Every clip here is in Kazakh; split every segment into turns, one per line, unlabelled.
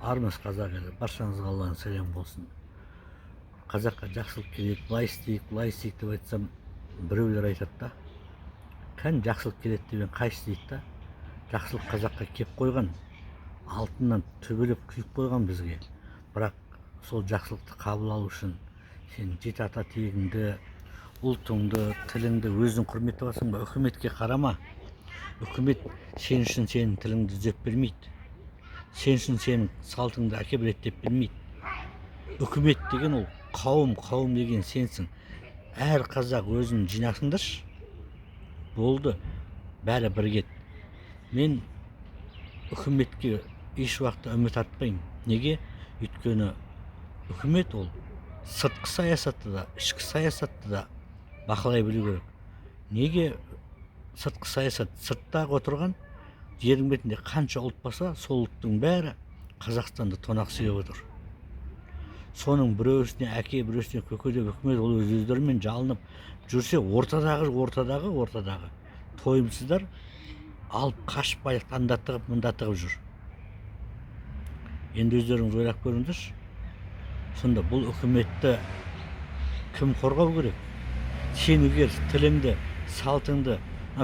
Армысыз қазақ елі, баршаңызға Алланың сәлем болсын. Қазаққа жақсылық келеді, былай істейік деп айтсам, біреулер айтады да, кән жақсылық келеді деген қайсы дейді да, жақсылық қазаққа кеп қойған, алтыннан төбелеп құйып қойған бізге. Бірақ сол жақсылықты қабыл алу үшін сен жеті ата тегіңді, ұлтыңды, тіліңді өзің құрметтеп алсаң ба, үкіметке қарама. Үкімет сен үшін сенің тіліңді түзеп бермейді. Сен үшін сенің салтыңды әкеп реттеп бермейді. Үкімет деген ол қауым деген сенсің. Әр қазақ өзін жинасыңдаршы. Болды, бәрі біргет. Мен үкіметке еш уақытта үміт артпаймын. Неге? Өйткені үкімет ол сыртқы саясатты да, ішкі саясатты да бақылай білу керек. Неге сыртқы саясат? Сырттағы отырған жердің бетінде қанша ұлт болса, сол ұлттың бәрі Қазақстанды тонақ сүйеп отыр. Соның біреусіне әке, біреусіне көке деп үкімет ол өздерімен жалынып жүрсе, ортадағы тойымсыздар алып қашып анда тығып, мында тығып жүр. Енді өздеріңіз ойлап көріңдерші. Сонда бұл үкіметті кім қорғау керек? Сен егер тіліңді, салтыңды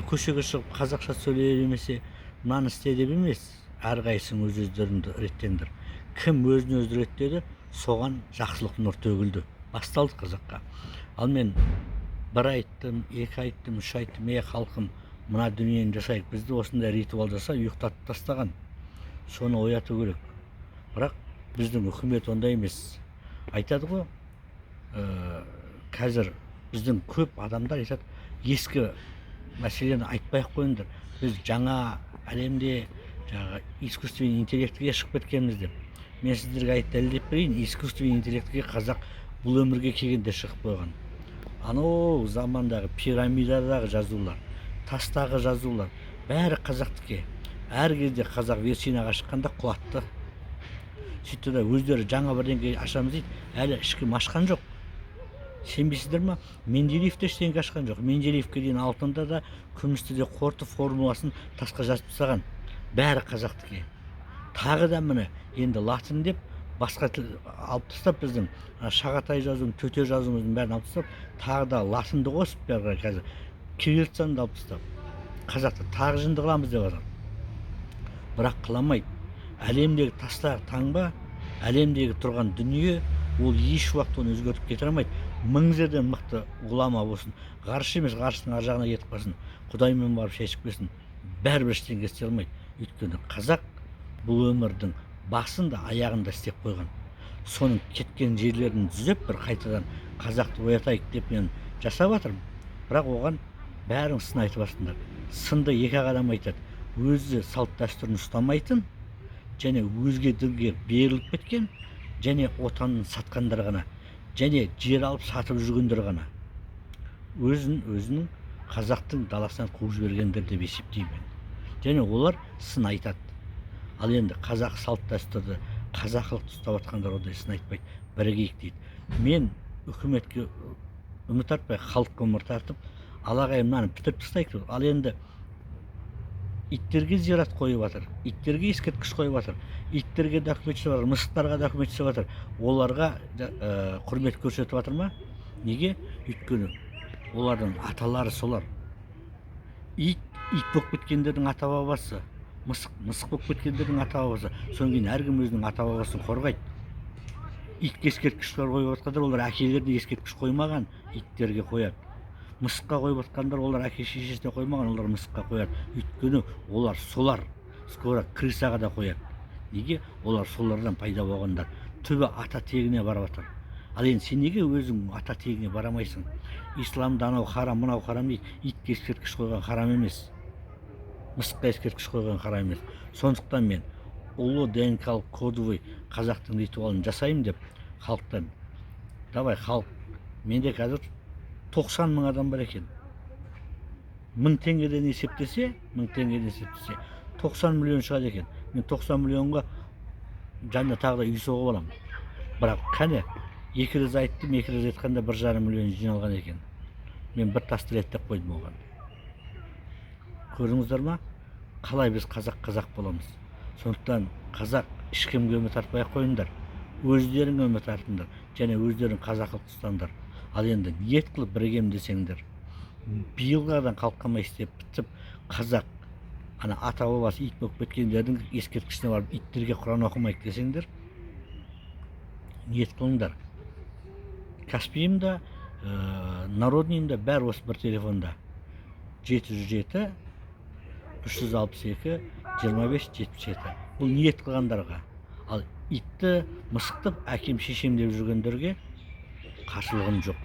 көшеге шығып қазақша сөйлемесе, мынаны істе деп емес, әрқайсың өздеріңді реттеңдер. Кім өзін өзі реттеді, соған жақсылық нұр төгілді. Басталды қазаққа. Ал мен бір айттым, екі айттым, үш айттым, халқым, мына дүниені жасайық. Бізді осындай ритуал жаса, ұйықтатып тастаған. Соны ояту керек. Бірақ біздің үкімет ондай емес. Айтады ғой, қазір біздің көп адамдар айтады, ескі мәселені айтпай-ақ қойыңдар. Біз жаңа әлемде искусственный интеллектіге шығып кеткенбіз деп. Мен сіздерге дәлелдеп берейін, искусственный интеллектіге қазақ бұл өмірге келгенде шығып қойған. Анау замандағы пирамидадағы жазулар, тастағы жазулар, бәрі қазақтікі. Әр кезде қазақ версинаға шыққанда құлатты. Сөйтті да өздері жаңа бірдеңе ашамыз дейді, әлі ішкі ашқан жоқ. Сенбейсіздер ма? Менделеев те ештеңе ашқан жоқ. Менделеевке дейін алтында да, күмісті де қорытып формуласын тасқа жазып тастаған. Бәрі қазақтікі. Тағы да міне енді латын деп басқа тіл алып тастап, біздің шағатай жазуын, төте жазуымыздың бәрін алып тастап, тағы да латынды қосып бәрі қазір кириллицаны да алып тастап, қазақты тағы жынды қыламыз деп жатыр. Бірақ қыламайды. Әлемдегі тастағы таңба, әлемдегі тұрған дүние, ол еш уақыт оны өзгертіп кете алмайды. Мың жерден мықты ғұлама болсын, ғарыш емес, ғарыштың ар жағына кетіп қалсын, Құдаймен барып шешіп келсін, бәрібір ештеңе істей алмайды. Өйткені қазақ бұл өмірдің басын да аяғын да істеп қойған. Соның кеткен жерлерін түзеп бір қайтадан қазақты оятайық деп мен жасап жатырмын. Бірақ оған бәрің сын айтып жатсыңдар. Сынды екі адам айтады. Өзі салт дәстүрін ұстамайтын, және өзге дінге беріліп кеткен, және отанын сатқандар ғана, және жер алып сатып жүргендер ғана. Өзінің қазақтың даласынан қуып жібергендер деп есептеймін. Және олар сын айтады. Ал енді қазақ салт дәстүрді, қазақылықты ұстап жатқандар ондай сын айтпайды, бірігейік дейді. Мен үкіметке үміт артпай, халыққа үміт артып, алағайын мынаны бітіріп тастайық. Ал енді иттерге зират қойып жатыр, иттерге ескерткіш қойып жатыр, иттерге документ жасап жатыр, мысықтарға документ жасап жатыр. Оларға құрмет көрсетіп жатыр ма? Неге? Өйткені олардың аталары солар. Ит болып кеткендердің ата бабасы, мысық болып кеткендердің ата бабасы. Содан кейін әркім өзінің ата бабасын қорғайды. Итке ескерткіштер қойып жатқандар, олар әкелеріне ескерткіш қоймаған, иттерге қояды. Мысыққа қойып жатқандар, олар әке шешесіне қоймаған, олар мысыққа қояды. Өйткені олар солар, скоро крысаға да қояды. Неге? Олар солардан пайда болғандар. Түбі ата тегіне барып жатыр. Ал енді сен неге өзің ата тегіне барамайсың? Исламда анау харам, мынау харам дейді. Итке ескерткіш қойған харам емес. Мысыққа ескерткіш қойған харам емес. Сондықтан мен ұлы ДНК-лық кодовый қазақтың ритуалын жасаймын деп халықтан. Давай халық, менде қазір 90 мың адам бар екен. 1000 теңгеден есептесе, 90 миллион шығады екен. Мен 90 миллионға жанына тағы да үй соғып аламын. Бірақ қане, 2 рет айттым, 2 рет айтқанда 1,5 миллион жиналған екен. Мен бір тасты реттеп қойдым оған. Көрдіңіздер ма? Қалай біз қазақ боламыз? Сондықтан қазақ ешкімге үміт артпай ақ қойыңдар, өздерің үміт артыңдар және өздерің қазақылықты ұстаңдар. Ал енді ниет қылып бірігем десеңдер, биылғадан қалқамай істеп бітіп, қазақ ана ата бабасы ит болып кеткендердің ескерткішіне барып иттерге құран оқымайық десеңдер, ниет қылыңдар. Каспиімда, Народныйымда бәрі осы бір телефонда. 707 362 25-77. Бұл ниет қылғандарға. Ал итті, мысықты әкем шешем деп жүргендерге қарсылығым жоқ.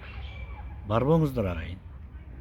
Бар болыңыздар ағайын.